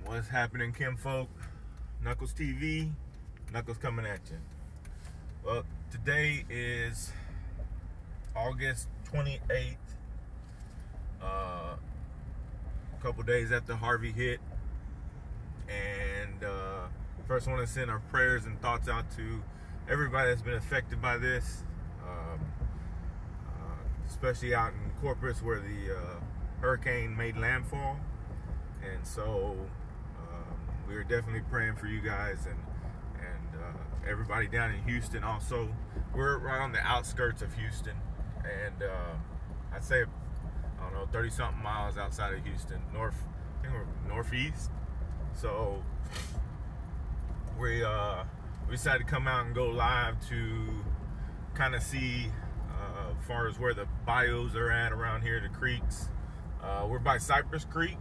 What's happening, kinfolk? Knuckles TV, Knuckles coming at you. Well, today is August 28th, a couple days after Harvey hit, and first I want to send our prayers and thoughts out to everybody that's been affected by this, especially out in Corpus where the hurricane made landfall. And so we are definitely praying for you guys and everybody down in Houston. Also, we're right on the outskirts of Houston, and I'd say, I don't know, 30-something miles outside of Houston, I think we're northeast. So we decided to come out and go live to kind of see as far as where the bios are at around here, the creeks. We're by Cypress Creek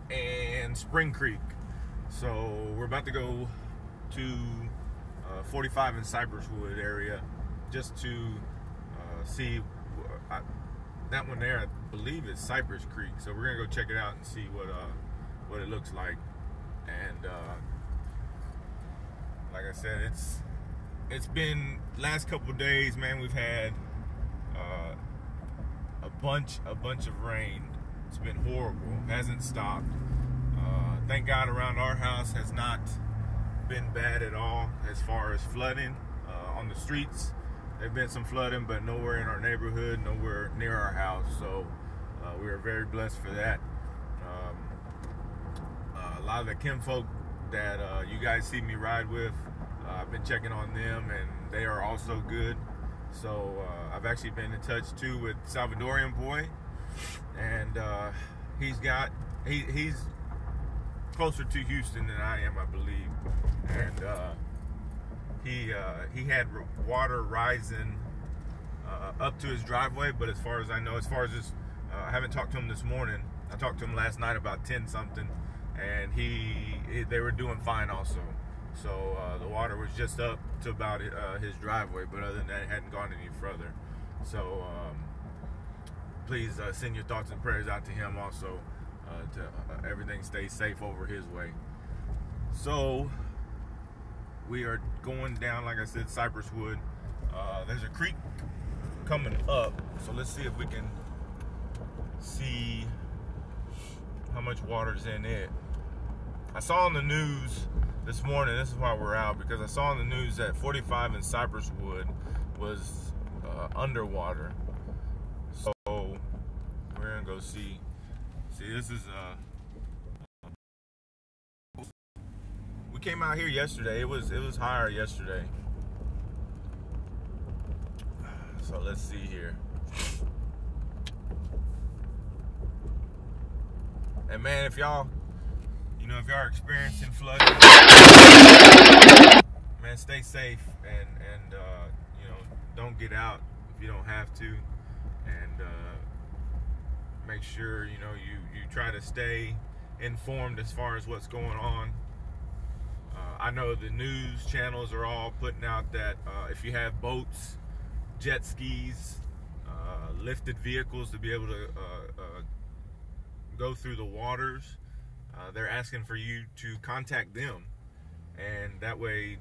and Spring Creek. So we're about to go to 45 in Cypresswood area just to see that one there. I believe is Cypress Creek. So we're gonna go check it out and see what it looks like. And like I said, it's been last couple days, man. We've had a bunch of rain. It's been horrible. It hasn't stopped. Thank God around our house has not been bad at all as far as flooding on the streets. There's been some flooding, but nowhere in our neighborhood, nowhere near our house. So we are very blessed for that. A lot of the kinfolk that you guys see me ride with, I've been checking on them, and they are also good. So I've actually been in touch too with Salvadorian boy, and he's closer to Houston than I am, I believe, and he had water rising up to his driveway. But as far as I know, I haven't talked to him this morning. I talked to him last night about 10 something, and they were doing fine also. So the water was just up to about his driveway, but other than that, it hadn't gone any further. So please send your thoughts and prayers out to him also, to everything stays safe over his way. So we are going down, like I said, Cypresswood. There's a creek coming up, so let's see if we can see how much water's in it. I saw on the news this morning, this is why we're out, because I saw on the news that 45 in Cypresswood was underwater. So we're gonna go see. This is we came out here yesterday. It was higher yesterday. So let's see here. And man, if y'all are experiencing flooding, man, stay safe and don't get out if you don't have to, and make sure you try to stay informed as far as what's going on. I know the news channels are all putting out that if you have boats, jet skis, lifted vehicles to be able to go through the waters, they're asking for you to contact them, and that way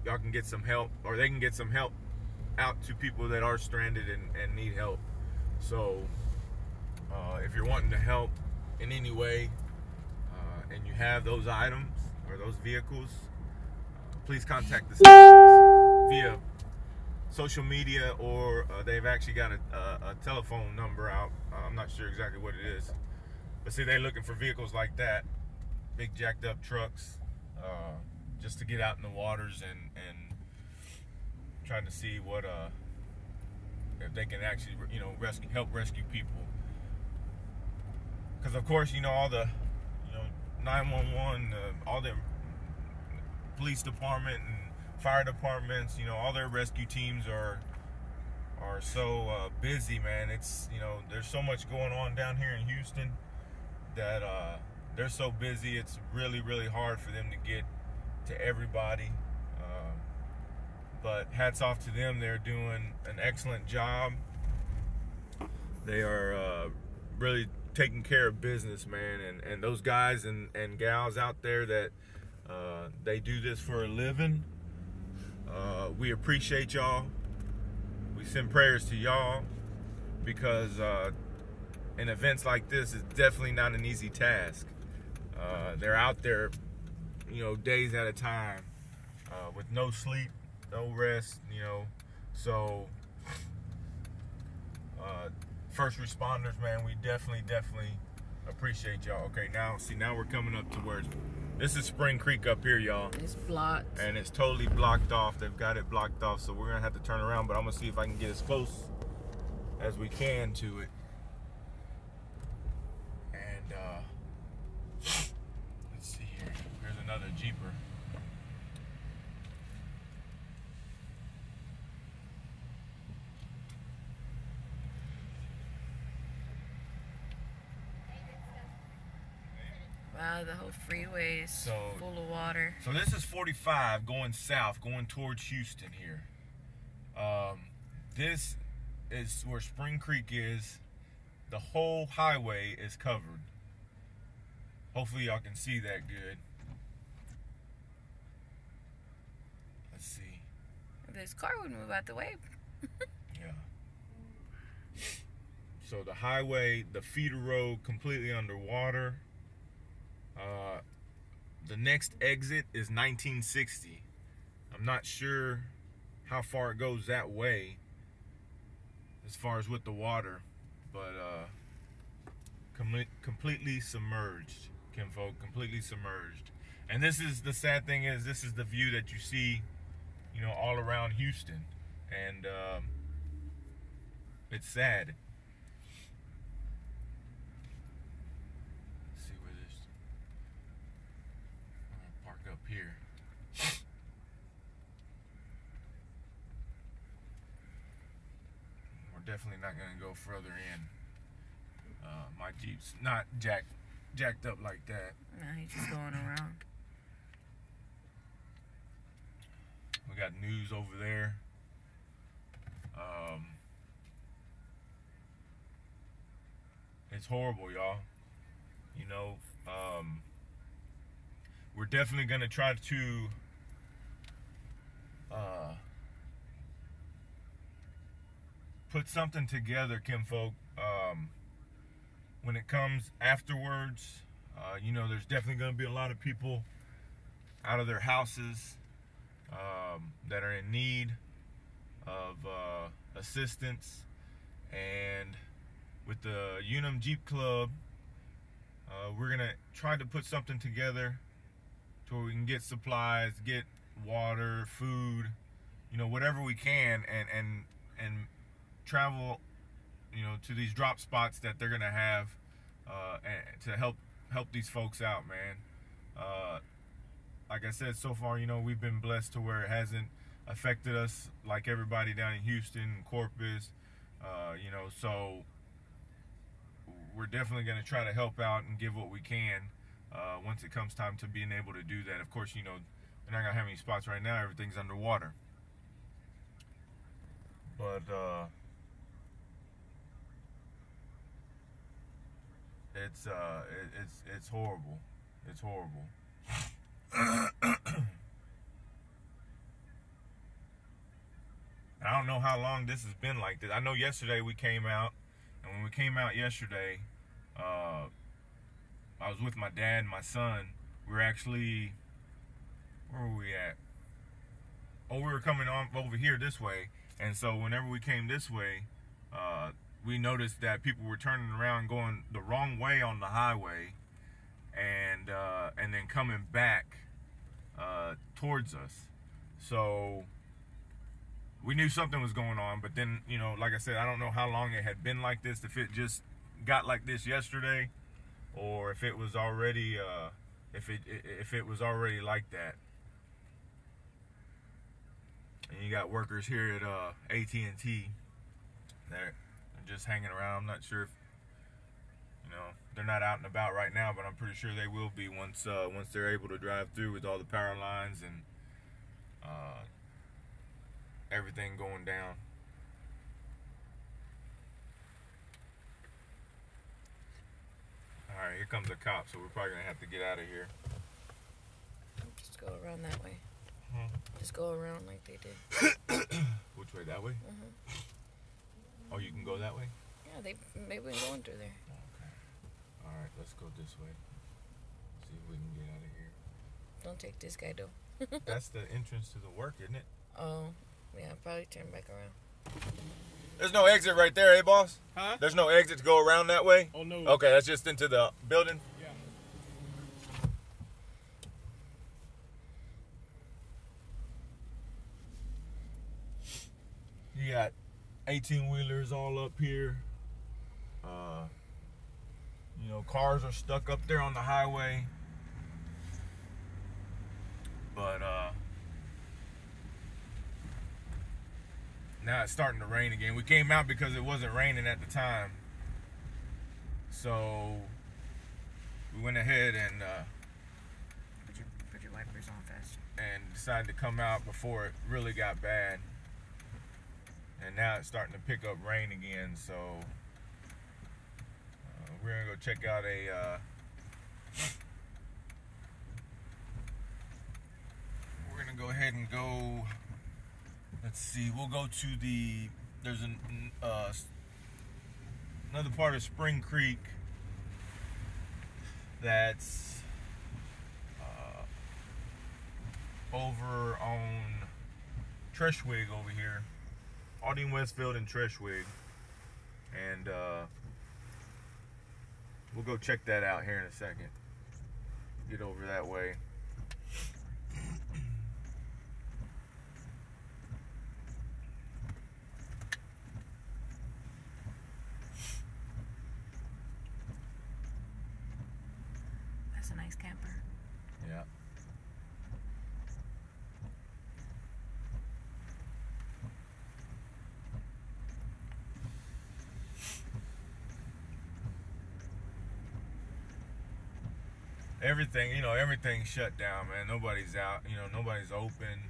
y'all can get some help, or they can get some help out to people that are stranded and need help. So if you're wanting to help in any way, and you have those items or those vehicles, please contact the stations via social media, or they've actually got a telephone number out. I'm not sure exactly what it is, but see, they're looking for vehicles like that, big jacked up trucks, just to get out in the waters and trying to see what if they can actually help rescue people. Because of course, all the 911, all the police department and fire departments, all their rescue teams are so busy, man. It's there's so much going on down here in Houston that they're so busy. It's really, really hard for them to get to everybody. But hats off to them. They're doing an excellent job. They are really taking care of business, man. And those guys and gals out there that they do this for a living, we appreciate y'all. We send prayers to y'all, because in events like this, it's definitely not an easy task. They're out there, days at a time, with no sleep, no rest, So, first responders, man, we definitely appreciate y'all. Okay, now we're coming up to where this is Spring Creek up here, y'all. It's blocked. And it's totally blocked off. They've got it blocked off, so we're gonna have to turn around, but I'm gonna see if I can get as close as we can to it. And let's see here. Here's another Jeeper. Wow, the whole freeway is full of water. So this is 45 going south, going towards Houston here. This is where Spring Creek is. The whole highway is covered. Hopefully y'all can see that good. Let's see. This car would move out the way. Yeah. So the highway, the feeder road, completely underwater. The next exit is 1960. I'm not sure how far it goes that way as far as with the water, but completely submerged, kinfolk, completely submerged. And this is the sad thing, is this is the view that you see, all around Houston, and it's sad. Up here. We're definitely not going to go further in. My Jeep's not jacked up like that. No, he's just going around. We got news over there. It's horrible, y'all. We're definitely going to try to put something together, kinfolk, when it comes afterwards. There's definitely going to be a lot of people out of their houses that are in need of assistance. And with the Unum Jeep Club, we're going to try to put something together to where we can get supplies, get water, food, whatever we can, and travel, to these drop spots that they're gonna have, and to help these folks out, man. Like I said, so far, we've been blessed to where it hasn't affected us like everybody down in Houston and Corpus, so we're definitely gonna try to help out and give what we can. Once it comes time to being able to do that. Of course, they're not gonna have any spots right now. Everything's underwater. But it's horrible. It's horrible. I don't know how long this has been like this. I know yesterday we came out, and when we came out yesterday, I was with my dad and my son. We were actually, where were we at? Oh, we were coming on over here this way. And so whenever we came this way, we noticed that people were turning around, going the wrong way on the highway, and then coming back towards us. So we knew something was going on, but then, like I said, I don't know how long it had been like this, if it just got like this yesterday, or if it was already if it was already like that. And you got workers here at AT&T. They're just hanging around. I'm not sure if they're not out and about right now, but I'm pretty sure they will be once they're able to drive through with all the power lines and everything going down. here comes a cop, so we're probably gonna have to get out of here. Just go around that way. Just go around like they did. Which way? That way? Oh, you can go that way? Yeah, maybe we can go in through there. Okay. All right, let's go this way. See if we can get out of here. Don't take this guy though. That's the entrance to the work, isn't it? Oh, yeah. Probably turn back around. There's no exit right there, eh, boss? Huh? There's no exit to go around that way? Oh, no. Okay, that's just into the building? Yeah. You got 18-wheelers all up here. You know, cars are stuck up there on the highway. But now it's starting to rain again. We came out because it wasn't raining at the time. So we went ahead and Put your wipers on fast. and decided to come out before it really got bad. And now it's starting to pick up rain again, so we're gonna go check out we're gonna go ahead and go, let's see, we'll go to there's another part of Spring Creek that's over on Treshwig over here. Aldine Westfield and Treshwig, and we'll go check that out here in a second. Get over that way. That's a nice camper. Yeah. Everything's shut down, man. Nobody's out, nobody's open.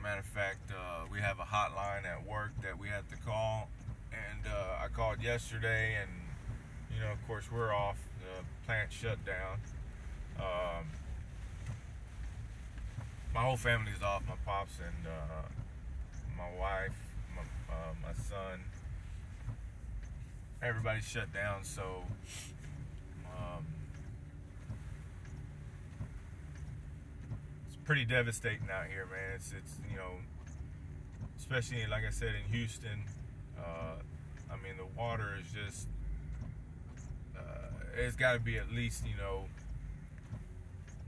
Matter of fact, we have a hotline at work that we have to call, and I called yesterday, and of course we're off. The plant shut down. My whole family's off. My pops and my wife, my son. Everybody's shut down, so it's pretty devastating out here, man. It's especially like I said in Houston. I mean, the water is just it's got to be at least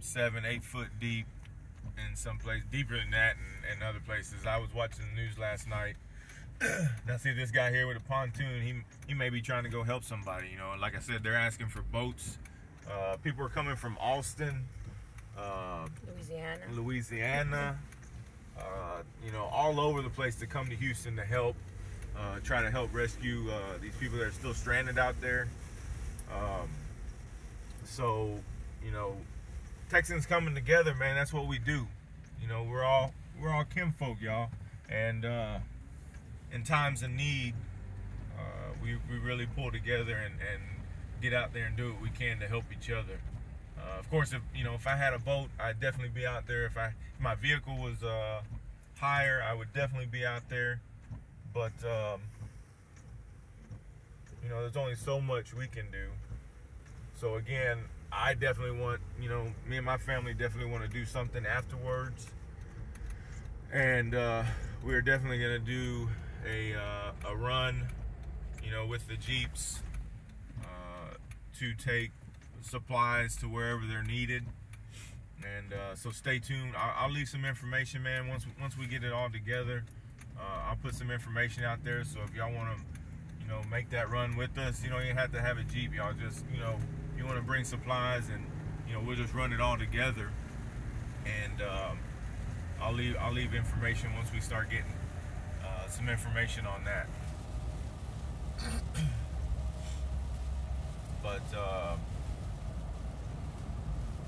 7-8 foot deep in some places, deeper than that in other places. I was watching the news last night. Now see this guy here with a pontoon, he may be trying to go help somebody, like I said, they're asking for boats. People are coming from Austin, Louisiana, all over the place to come to Houston to help, try to help rescue these people that are still stranded out there. So Texans coming together, man, that's what we do. We're all kinfolk, y'all, and in times of need, we really pull together and get out there and do what we can to help each other. Of course, if I had a boat, I'd definitely be out there. If my vehicle was higher, I would definitely be out there. But there's only so much we can do. So again, I definitely want, me and my family definitely want to do something afterwards. And we're definitely gonna do a run, with the Jeeps to take supplies to wherever they're needed. And so stay tuned. I'll leave some information, man. Once we get it all together, I'll put some information out there. So if y'all want to, make that run with us, you don't even have to have a Jeep. Y'all just, you want to bring supplies, and we'll just run it all together. And I'll leave information once we start getting some information on that. But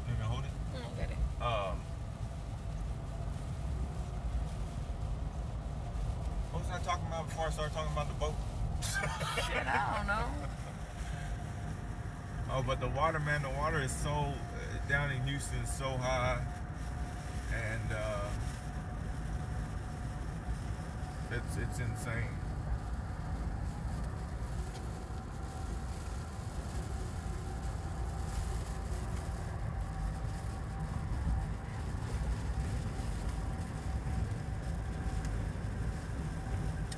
you gonna hold it? I got it. What was I talking about before I started talking about the boat? Shit, I don't know. Oh, but the water, man, the water is so down in Houston, is so high, and it's insane.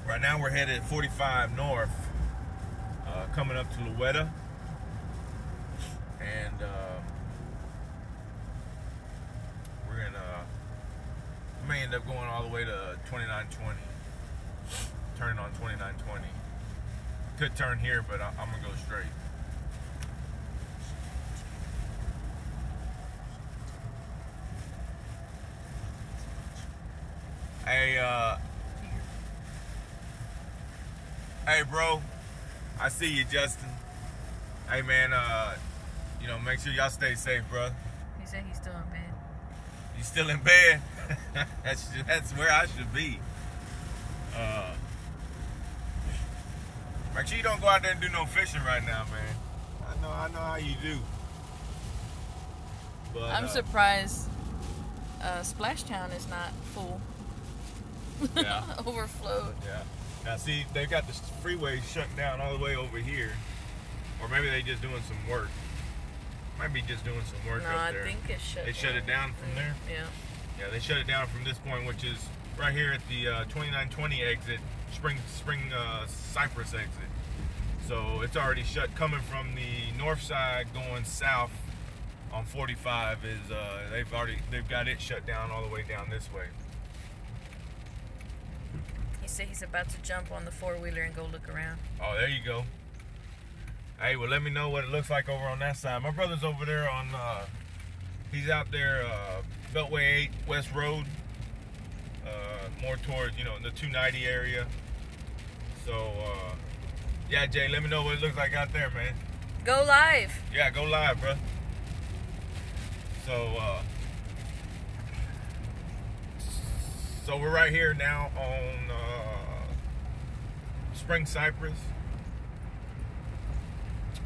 Right now we're headed 45 north, coming up to Louetta, and we're gonna may end up going all the way to 2920, turning on 2920. Could turn here, but I'm gonna go straight. Hey, bro, I see you, Justin. Hey, man, make sure y'all stay safe, bro. He said he's still in bed. You still in bed? That's where I should be. Make sure you don't go out there and do no fishing right now, man. I know how you do. But I'm surprised Splashtown is not full. Yeah. Overflowed. Yeah. Now, see, they got the freeway shut down all the way over here. Or maybe they just doing some work. Might be just doing some work up there. I think it's shut down. They shut it down from there? Yeah. Yeah, they shut it down from this point, which is right here at the 2920 exit, Spring Cypress exit. So it's already shut. Coming from the north side going south on 45 is they've got it shut down all the way down this way. He said he's about to jump on the four-wheeler and go look around. Oh, there you go. Hey, well, let me know what it looks like over on that side. My brother's over there on, he's out there, Beltway 8 West Road, more towards, the 290 area. So, yeah, Jay, let me know what it looks like out there, man. Go live. Yeah, go live, bro. So we're right here now on Spring Cypress.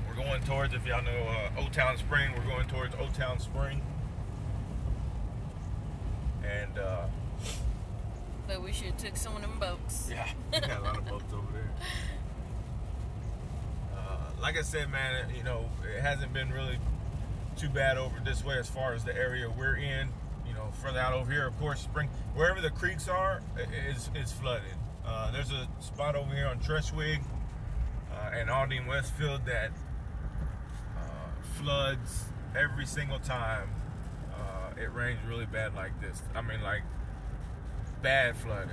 We're going towards, if y'all know Old Town Spring, we're going towards Old Town Spring. And but we should have took some of them boats. Yeah, we got a lot of boats over there. Like I said, man, it hasn't been really too bad over this way as far as the area we're in. Further out over here, of course, wherever the creeks are, is flooded. There's a spot over here on Treshwig and Aldine Westfield that floods every single time it rains really bad like this. I mean, like, bad flooding.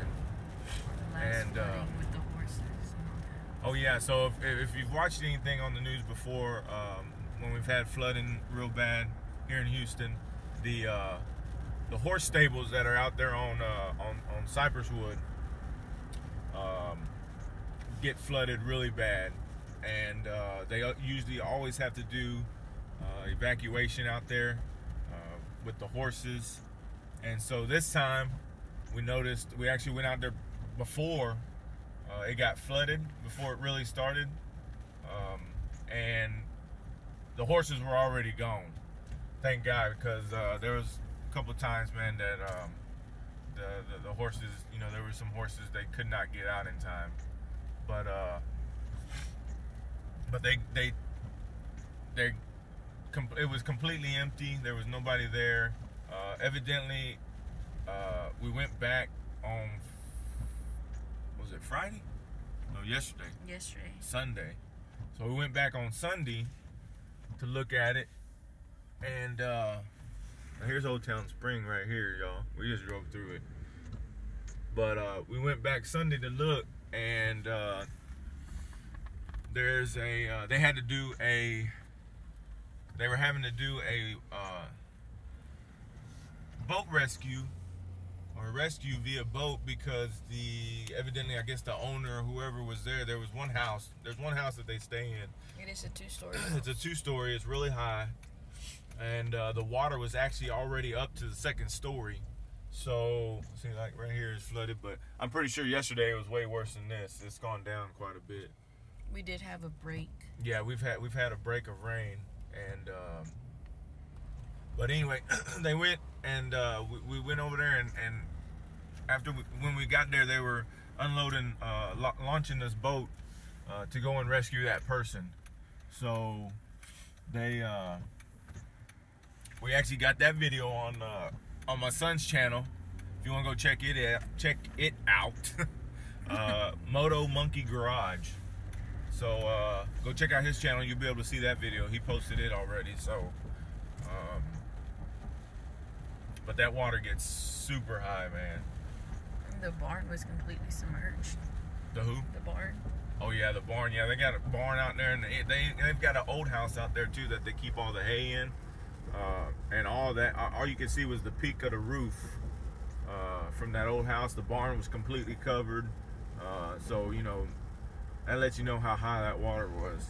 And with the horses and all that. Oh yeah, so if you've watched anything on the news before, when we've had flooding real bad here in Houston, the horse stables that are out there on Cypresswood get flooded really bad, and they usually always have to do evacuation out there with the horses. And so this time we noticed, we actually went out there before it got flooded, before it really started, and the horses were already gone, thank God, because there was a couple of times, man, that the horses, there were some horses they could not get out in time, but it was completely empty. There was nobody there. Evidently, we went back on, was it Friday? No, yesterday. Sunday. So we went back on Sunday to look at it, and here's Old Town Spring right here, y'all. We just drove through it. But we went back Sunday to look, and there's they were having to do a boat rescue, or rescue via boat, because evidently, I guess the owner or whoever was there's one house that they stay in. It is a two-story. It's a two-story, it's really high. And the water was actually already up to the second story. So, see, like right here is flooded, but I'm pretty sure yesterday it was way worse than this. It's gone down quite a bit. We did have a break. Yeah, we've had a break of rain, And but anyway, they went and we went over there, and after when we got there, they were unloading, launching this boat to go and rescue that person. So they we actually got that video on my son's channel. If you want to go check it out, Moto Monkey Garage. So go check out his channel. You'll be able to see that video. He posted it already. So, but that water gets super high, man. The barn was completely submerged. The who? The barn. Oh yeah, the barn. Yeah, they got a barn out there, and they've got an old house out there too that they keep all the hay in, and all that. All you could see was the peak of the roof from that old house. The barn was completely covered, so you know that lets you know how high that water was.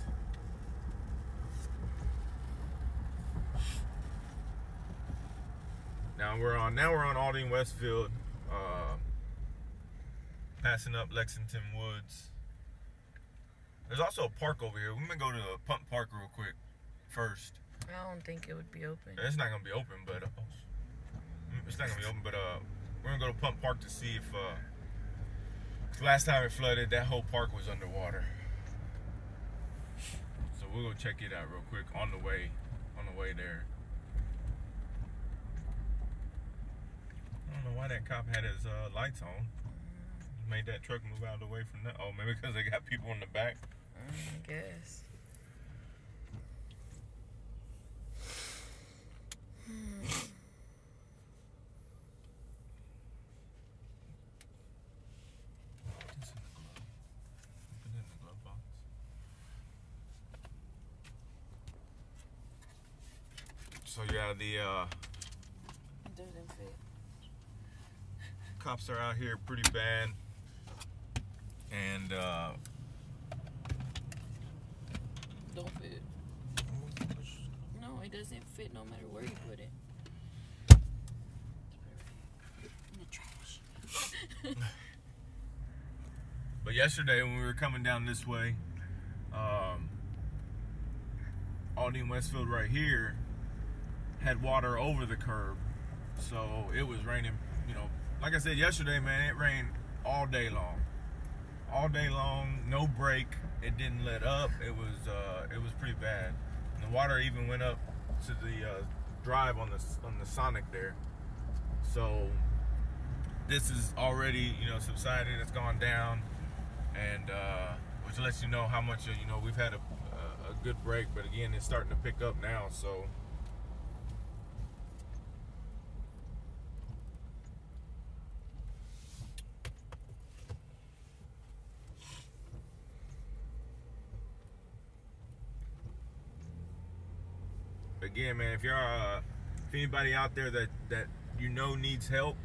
Now we're on Aldine Westfield, passing up Lexington Woods. There's also a park over here. We're gonna go to the Pump Park real quick first. I don't think it would be open. It's not gonna be open, but we're gonna go to Pump Park to see if. Last time it flooded, that whole park was underwater. So we'll go check it out real quick on the way there. I don't know why that cop had his lights on. He made that truck move out of the way from that. Oh, maybe because they got people in the back. I guess. So yeah, the It doesn't fit. cops are out here pretty bad, and Don't fit. No, it doesn't fit no matter where you put it. In the trash. But yesterday when we were coming down this way, Aldine Westfield right here had water over the curb, so it was raining. You know, like I said yesterday, man, it rained all day long, no break. It didn't let up. It was pretty bad. And the water even went up to the drive on the Sonic there. So this is already, you know, subsided. It's gone down, and which lets you know how much, you know, we've had a good break. But again, it's starting to pick up now. So again, man, if anybody out there that you know needs help,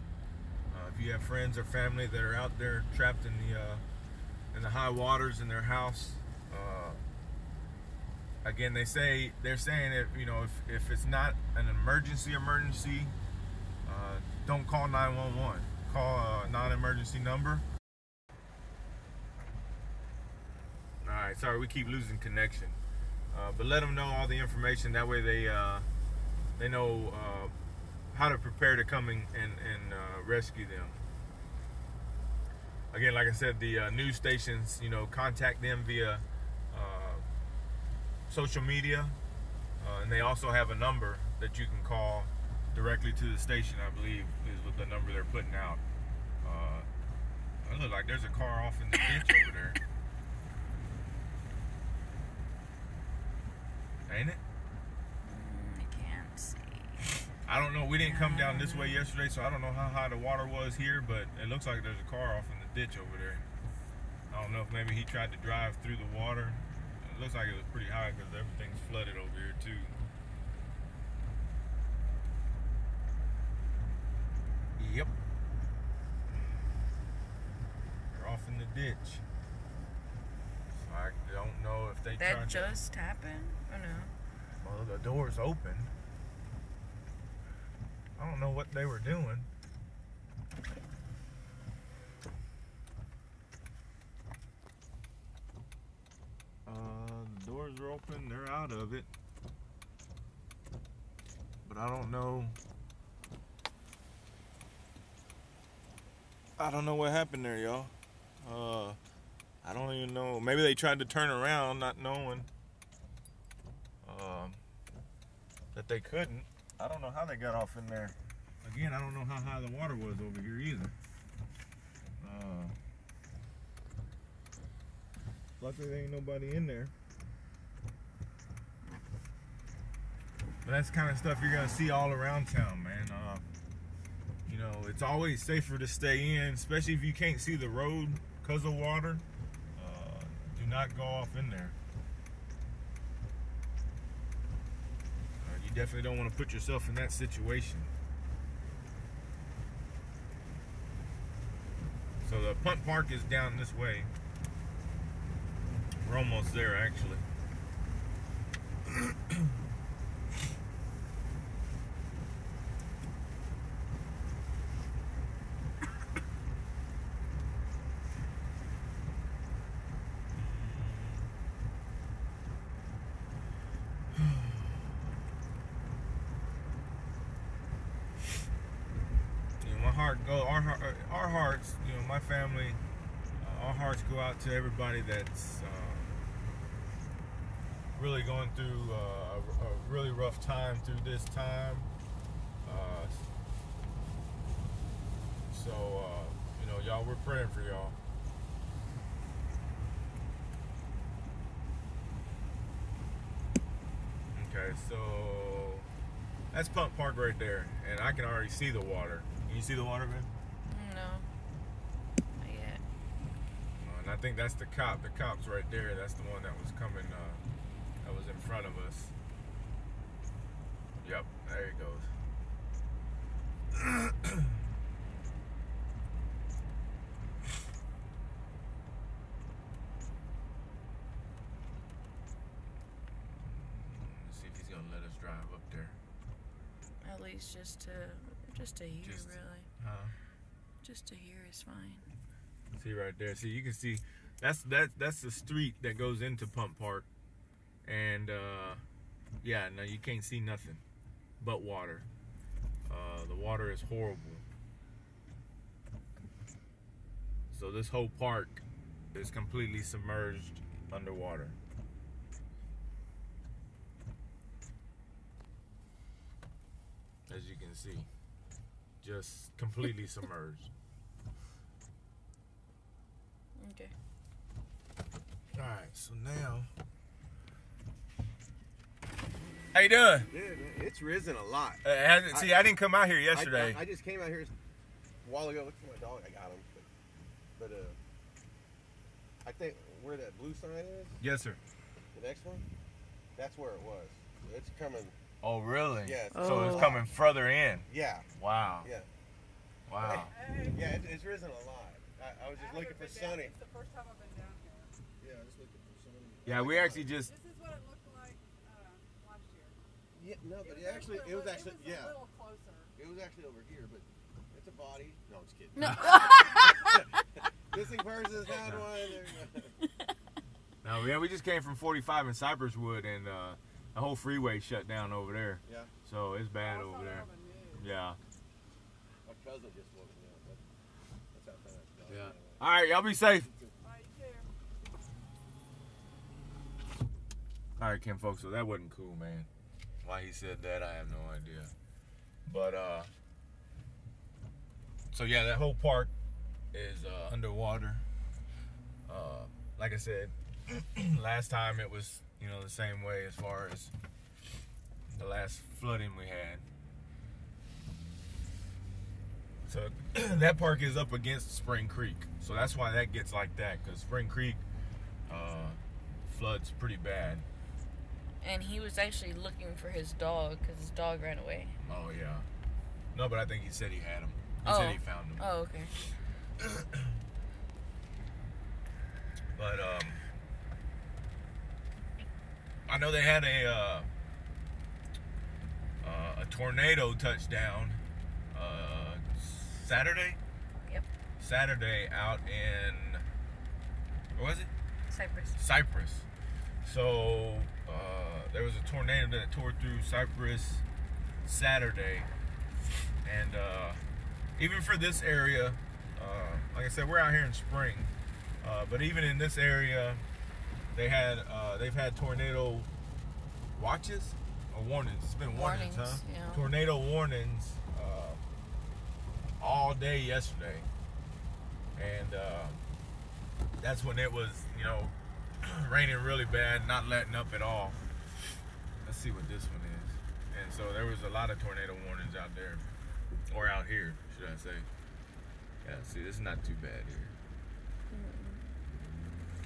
if you have friends or family that are out there trapped in the high waters in their house, again, they're saying that, you know, if it's not an emergency, don't call 911. Call a non-emergency number. All right, sorry, we keep losing connection. But let them know all the information. That way they know how to prepare to come and rescue them. Again, like I said, the news stations, you know, contact them via social media, and they also have a number that you can call directly to the station, I believe, is what the number they're putting out. It looks like there's a car off in the ditch over there. Ain't it? I can't see. I don't know. We didn't come down this way yesterday, so I don't know how high the water was here, but it looks like there's a car off in the ditch over there. I don't know if maybe he tried to drive through the water. It looks like it was pretty high because everything's flooded over here too. Yep. They're off in the ditch. So I don't know if they tried That just happened? Or no? Well, the door's open. I don't know what they were doing. The doors are open. They're out of it. but I don't know. I don't know what happened there, y'all. I don't even know. Maybe they tried to turn around, not knowing that they couldn't. I don't know how they got off in there. Again, I don't know how high the water was over here either. Luckily, there ain't nobody in there. But that's the kind of stuff you're gonna see all around town, man. You know, it's always safer to stay in, especially if you can't see the road because of water. Do not go off in there. You definitely don't want to put yourself in that situation. So the punt park is down this way. We're almost there, actually. Our hearts, you know, my family, our hearts go out to everybody that's really going through a really rough time through this time. You know, y'all, we're praying for y'all. Okay, so that's Pump Park right there, and I can already see the water. Can you see the water, man? No, not yet. And I think that's the cop. The cop's right there. That's the one that was coming, that was in front of us. Yep, there he goes. Let's see if he's gonna let us drive up there. At least just to hear, really. Huh? Just to hear is fine. See right there. See, you can see that's the street that goes into Pump Park, and yeah, no, you can't see nothing but water. The water is horrible. So this whole park is completely submerged underwater. As you can see, just completely submerged. Okay. All right, so now, how you doing? Dude, it's risen a lot. I didn't come out here yesterday. I just came out here a while ago. Look for my dog. I got him. But I think where that blue sign is. Yes, sir. The next one. That's where it was. It's coming. Oh, really? Yeah. So it's coming further in. Yeah. Wow. Yeah. Wow. Yeah, it's risen a lot. I was just looking for Sunny. It's the first time I've been down here. Yeah, just looking for Sunny. Yeah, we actually just. This is what it looked like last year. Yeah, no, but it was actually a little closer. It was actually over here, but it's a body. No, I'm just kidding. No. Missing persons had one. No, yeah, we just came from 45 in Cypress Wood, and the whole freeway shut down over there. Yeah. So it's bad over there. Yeah. My cousin just woke me up. That's how fast. Yeah. All right, y'all be safe. All right, Kim, folks. So that wasn't cool, man. Why he said that, I have no idea. But so yeah, that whole park is underwater. Like I said, last time it was, you know, the same way as far as the last flooding we had. So that park is up against Spring Creek, so that's why that gets like that, because Spring Creek floods pretty bad. And he was actually looking for his dog because his dog ran away. Oh yeah. No, but I think he said he had him. He said he found him. Oh, okay. But I know they had a tornado touchdown Saturday. Yep. Saturday out in, where was it? Cypress. So there was a tornado that tore through Cypress. Saturday, and even for this area, like I said, we're out here in spring, but even in this area, they've had tornado watches or warnings. It's been warnings, huh? Yeah. Tornado warnings all day yesterday, and that's when it was, raining really bad, not letting up at all. Let's see what this one is. And so there was a lot of tornado warnings out there, or out here, should I say. Yeah, see, this is not too bad here.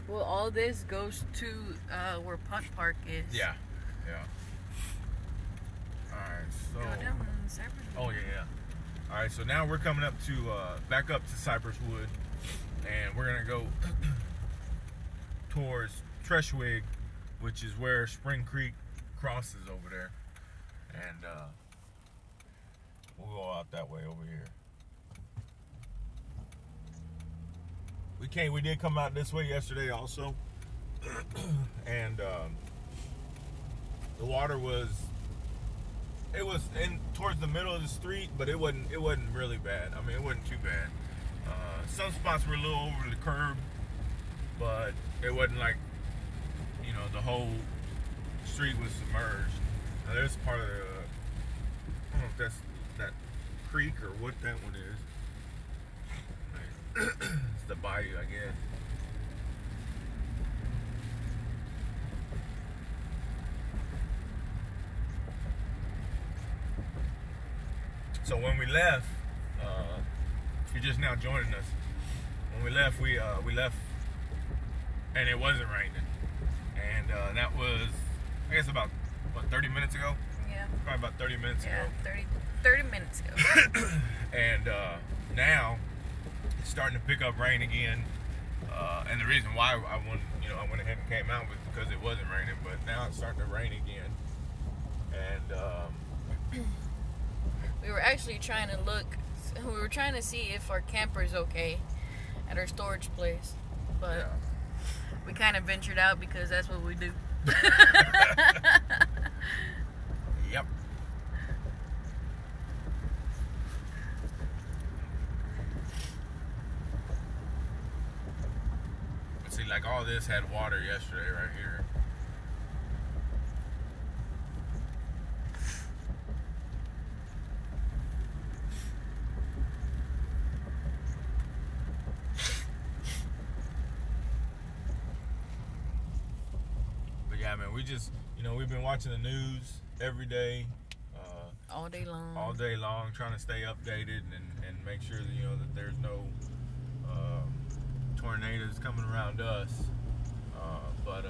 Well, all this goes to where Punt Park is. Yeah. Alright, so... Go down Cypress. Oh, yeah. Alright, so now we're coming up to, back up to Cypress Wood, and we're going to go towards Treshwig, which is where Spring Creek crosses over there. And we'll go out that way over here. We did come out this way yesterday also. And the water was in towards the middle of the street, but it wasn't really bad. I mean, it wasn't too bad. Some spots were a little over the curb, but it wasn't like, the whole street was submerged. Now, there's part of the, I don't know if that's that creek or what that one is. It's the bayou, I guess. So when we left, if you're just now joining us, when we left, we left, and it wasn't raining, and that was, I guess, about 30 minutes ago. Yeah. Probably about 30 minutes ago. 30 minutes ago. And now it's starting to pick up rain again. And the reason why I went ahead and came out was because it wasn't raining, but now it's starting to rain again. And We were actually trying to see if our camper's okay at our storage place, but yeah. we kind of ventured out because that's what we do. Yep. But see, like all this had water yesterday right here. But yeah, man, we just, we've been watching the news every day. All day long. Trying to stay updated and make sure that, that there's no tornadoes coming around us. But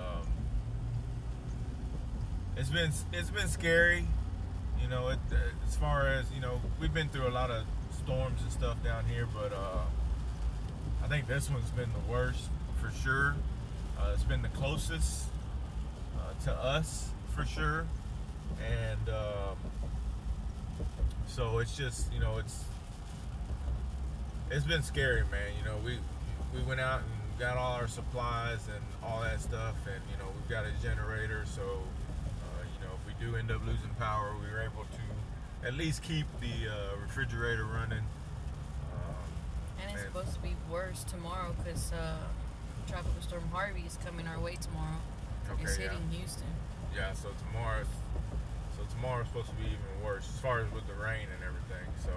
it's been scary, as far as, we've been through a lot of storms and stuff down here, but I think this one's been the worst for sure. It's been the closest to us for sure, and so it's just, it's been scary, man. We went out and got all our supplies and all that stuff, and we've got a generator, so if we do end up losing power, we were able to at least keep the refrigerator running. And it's supposed to be worse tomorrow because Tropical Storm Harvey is coming our way tomorrow. It's hitting Houston. Yeah, so tomorrow's supposed to be even worse as far as with the rain and everything. So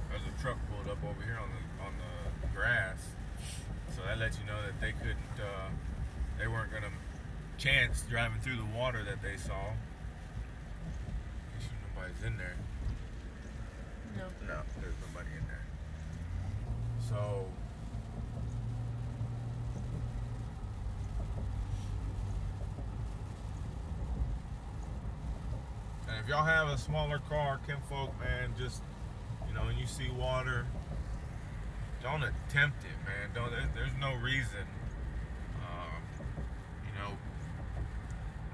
there's a truck pulled up over here on the grass, so that lets you know that they weren't gonna chance driving through the water that they saw. Make sure nobody's in there. No, there's nobody in there. So. And if y'all have a smaller car, kinfolk, man, just, and you see water, don't attempt it, man. There's no reason.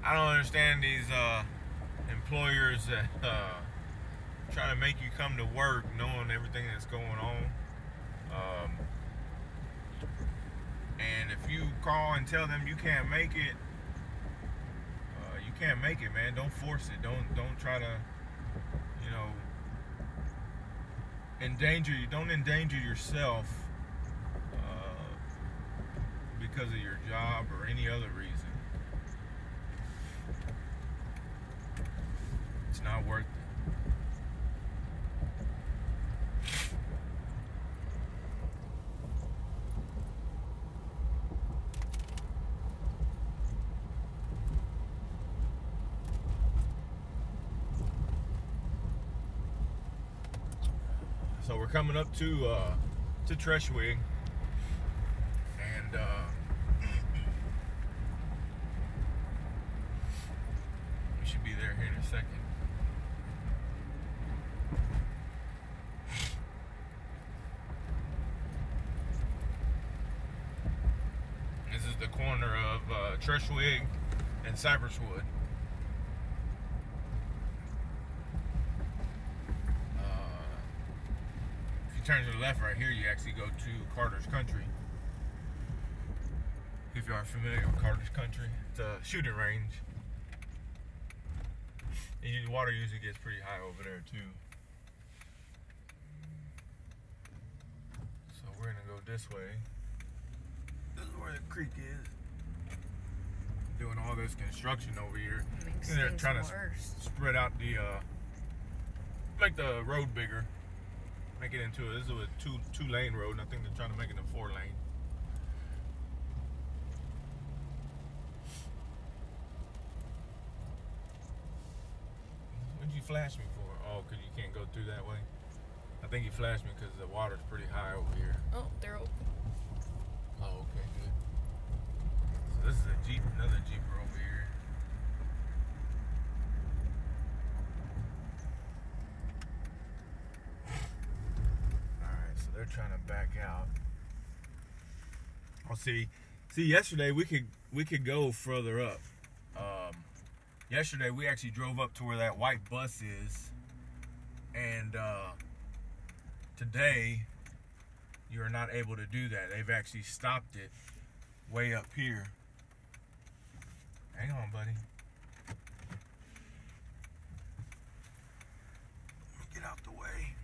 I don't understand these employers that try to make you come to work knowing everything that's going on. And if you call and tell them you can't make it, you can't make it, man, don't force it. Don't try to, don't endanger yourself because of your job or any other reason. It's not worth it. So we're coming up to Treshwig, and we should be there here in a second. This is the corner of Treshwig and Cypresswood. Turn to the left right here, you actually go to Carter's Country. If you are familiar with Carter's Country, it's a shooting range. And the water usually gets pretty high over there too. So we're gonna go this way. This is where the creek is. Doing all this construction over here. And they're trying to spread out the make the road bigger. Make it into this is a two lane road, and I think they're trying to make it a 4 lane. What did you flash me for? Oh, because you can't go through that way. I think you flashed me because the water's pretty high over here. Oh, they're open. Oh, okay, good. So this is a Jeep, another Jeeper over here. They're trying to back out. Oh, see, yesterday we could go further up. Yesterday we actually drove up to where that white bus is, and today you are not able to do that. They've actually stopped it way up here. Hang on, buddy. Let me get out the way.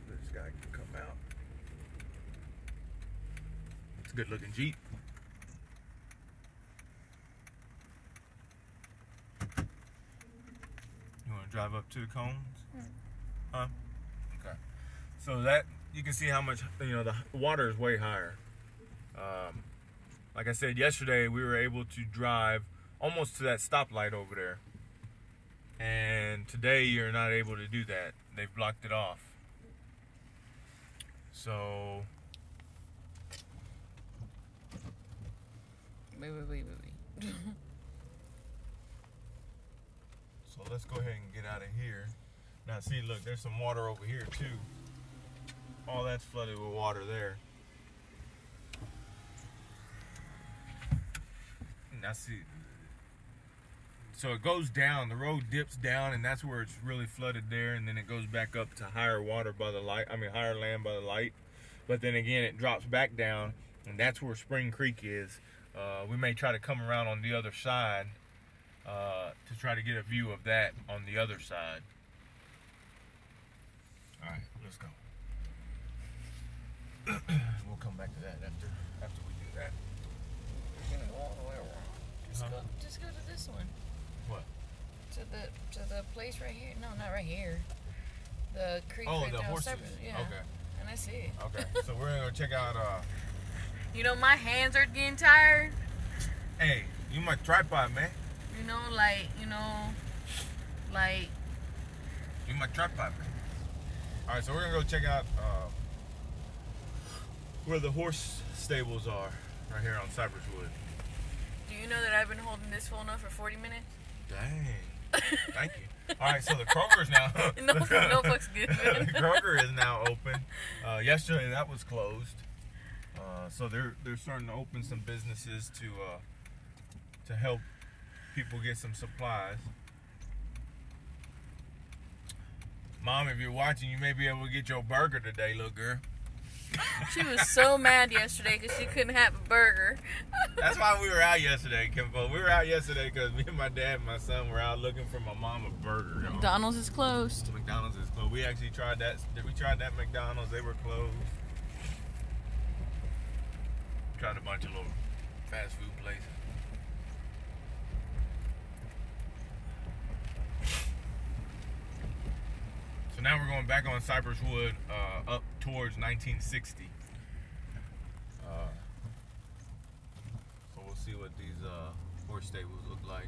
This guy can come out. It's a good looking Jeep. You want to drive up to the cones? Huh? Okay. So that, you can see how much, the water is way higher. Like I said, yesterday we were able to drive almost to that stoplight over there. And today you're not able to do that. They've blocked it off. So Wait. So let's go ahead and get out of here. Now see, look, there's some water over here too. All that's flooded with water there. Now see, so it goes down, the road dips down, and that's where it's really flooded there, and then it goes back up to higher water by the light, higher land by the light. But then again, it drops back down, and that's where Spring Creek is. We may try to come around on the other side to try to get a view of that on the other side. All right, let's go. We'll come back to that after we do that. Just go to this one. What? To the place right here. No, not right here. The creek right the down horses. Cypress. Yeah. Okay. And I see it. Okay. So we're gonna go check out. My hands are getting tired. Hey, you my tripod, man. You my tripod, man. All right, so we're gonna go check out where the horse stables are, right here on Cypresswood. Do you know that I've been holding this phone up for 40 minutes? Dang. Thank you. All right, so the Kroger's now. no fucks given. The Kroger is now open. Yesterday that was closed. So they're starting to open some businesses to help people get some supplies. Mom, if you're watching, you may be able to get your burger today, little girl. She was so mad yesterday because she couldn't have a burger. That's why we were out yesterday, Kimbo. We were out yesterday because me and my dad and my son were out looking for my mom a burger. Y'all. McDonald's is closed. McDonald's is closed. We actually tried that. We tried that McDonald's. They were closed. Tried a bunch of little fast food places. So now we're going back on Cypress Wood up towards 1960. So we'll see what these horse stables look like.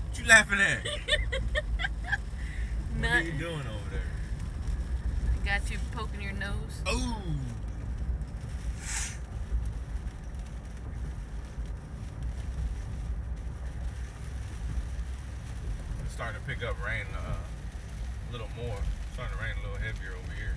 What you laughing at? What are you doing over there? Got you poking your nose. Oh! It's starting to pick up rain a little more. It's starting to rain a little heavier over here.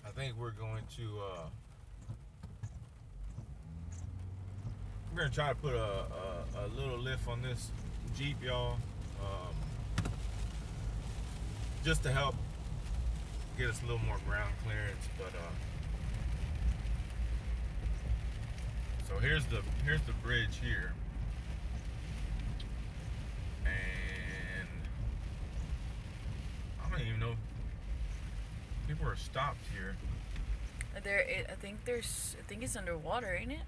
I think we're going to try to put a little lift on this Jeep, y'all, just to help get us a little more ground clearance. But so here's the bridge here, and I don't even know. People are stopped here. I think it's underwater, ain't it?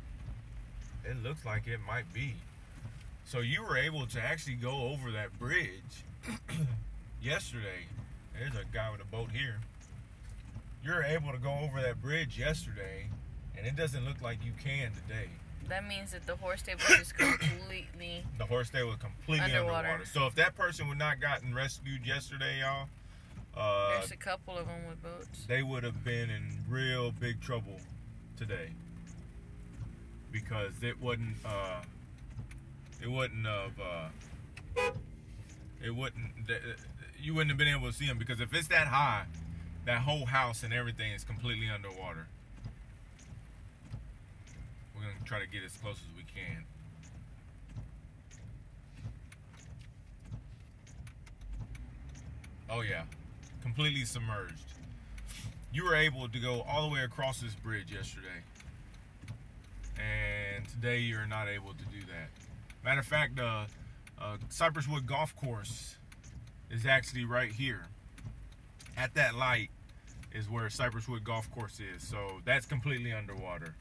It looks like it might be. So you were able to actually go over that bridge yesterday. There's a guy with a boat here. You're able to go over that bridge yesterday, and it doesn't look like you can today. That means that the horse stable is completely... The horse stable is completely underwater. So if that person would not gotten rescued yesterday, y'all, there's a couple of them with boats. they would have been in real big trouble today, because you wouldn't have been able to see them, because if it's that high, that whole house and everything is completely underwater. We're gonna try to get as close as we can. Oh yeah, completely submerged. You were able to go all the way across this bridge yesterday, and today you're not able to do that. Matter of fact, the Cypress Wood Golf Course is actually right here. At that light is where Cypress Wood Golf Course is, so that's completely underwater.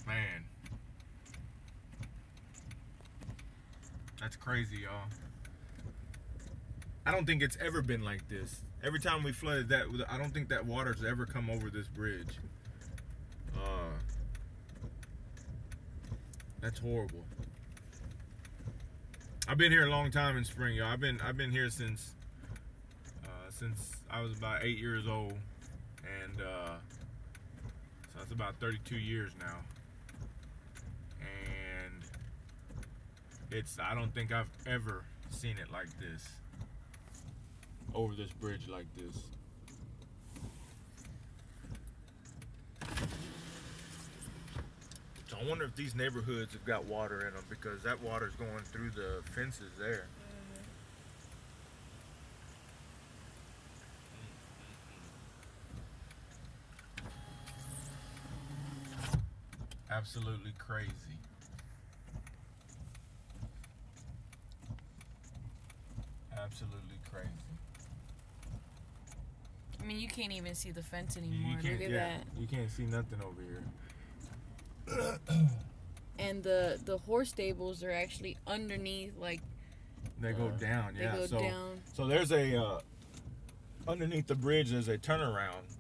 Man, that's crazy, y'all. I don't think it's ever been like this. Every time we flooded that, I don't think that water's ever come over this bridge. That's horrible. I've been here a long time in spring, y'all. I've been here since I was about 8 years old, and so that's about 32 years now. And I don't think I've ever seen it like this, over this bridge like this. So I wonder if these neighborhoods have got water in them, because that water's going through the fences there. Absolutely crazy. Absolutely crazy. I mean, you can't even see the fence anymore. You Look at that. You can't see nothing over here. And the horse stables are actually underneath, like... They go down, They go down. So there's a... underneath the bridge, there's a turnaround.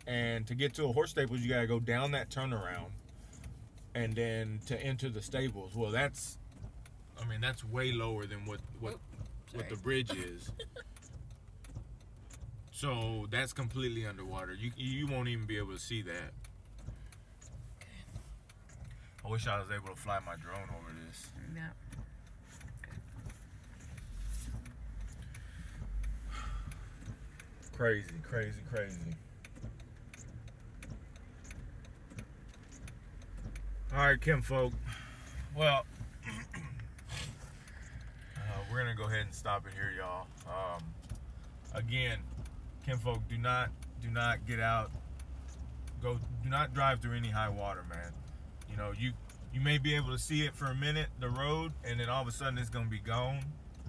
And to get to a horse stables, you gotta go down that turnaround, and then to enter the stables. Well, that's way lower than what the bridge is. So that's completely underwater. You won't even be able to see that. I wish I was able to fly my drone over this. Yeah. Crazy. All right, Kinfolk. Well, we're gonna go ahead and stop it here, y'all. Again, Kinfolk, do not get out. Do not drive through any high water, man. You know, you may be able to see it for a minute, the road, and then all of a sudden it's gonna be gone,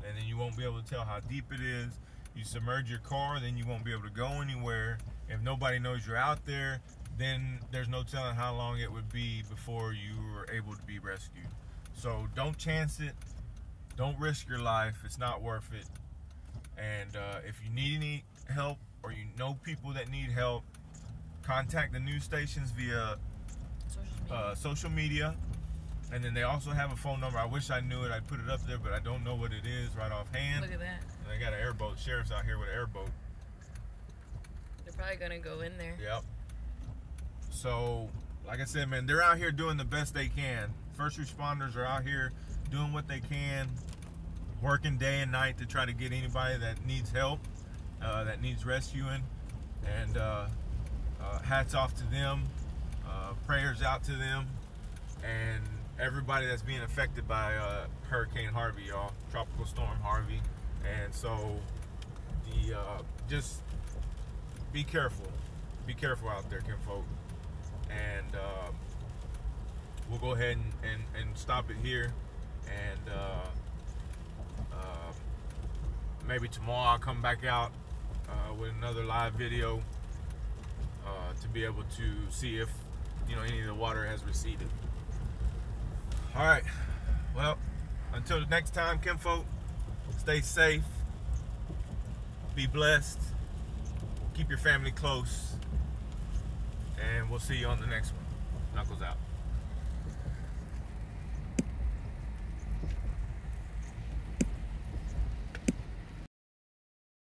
and then you won't be able to tell how deep it is. You submerge your car, then you won't be able to go anywhere. If nobody knows you're out there, then there's no telling how long it would be before you were able to be rescued. So don't chance it. Don't risk your life. It's not worth it. And if you need any help, or you know people that need help, contact the news stations via social media. And then they also have a phone number. I wish I knew it. I'd put it up there, but I don't know what it is right offhand. Look at that. And they got an airboat. Sheriff's out here with an airboat. They're probably gonna go in there. Yep. So, like I said, man, they're out here doing the best they can. First responders are out here doing what they can, working day and night to try to get anybody that needs help, that needs rescuing. And hats off to them. Prayers out to them. And everybody that's being affected by Hurricane Harvey, y'all. Tropical Storm Harvey. And so, just be careful. Be careful out there, Kinfolk. And we'll go ahead and stop it here. And maybe tomorrow I'll come back out with another live video to be able to see if any of the water has receded. All right. Well, until the next time, Kinfolk, stay safe, be blessed, keep your family close, and we'll see you on the next one. Knuckles out.